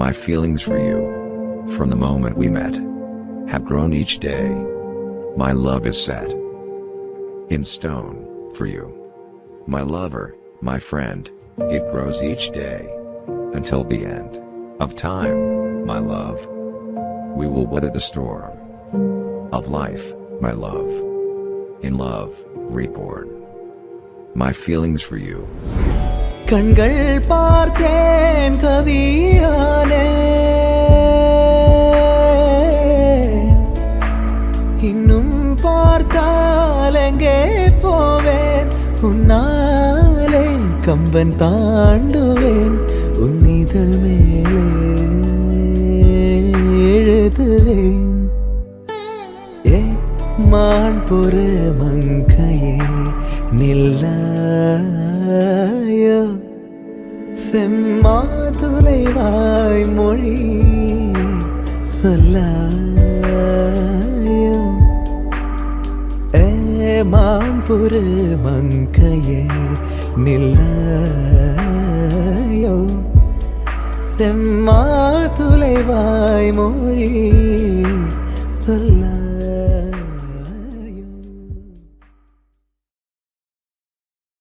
My feelings for you, from the moment we met, have grown each day. My love is set in stone for you. My lover, my friend, it grows each day, until the end of time, my love. We will weather the storm of life, my love. In love, reborn. My feelings for you. கண்கள் பார்த்தேன் கவியானே, இன்னும் பார்த்தால் எங்கே போவேன், உன்னாலே கம்பன் தாண்டுவேன், உன் இதழ் மேலே எழுதுவேன். ஏ மான் பொறு மங்கையே நில்லாயோ, செம்மாதுளைவாய் மொழி சொல்லாயோ. ஏ மான் பொறு மங்கையே நில்லாயோ, செம்மாதுளைவாய் மொழி சொல்லாயோ.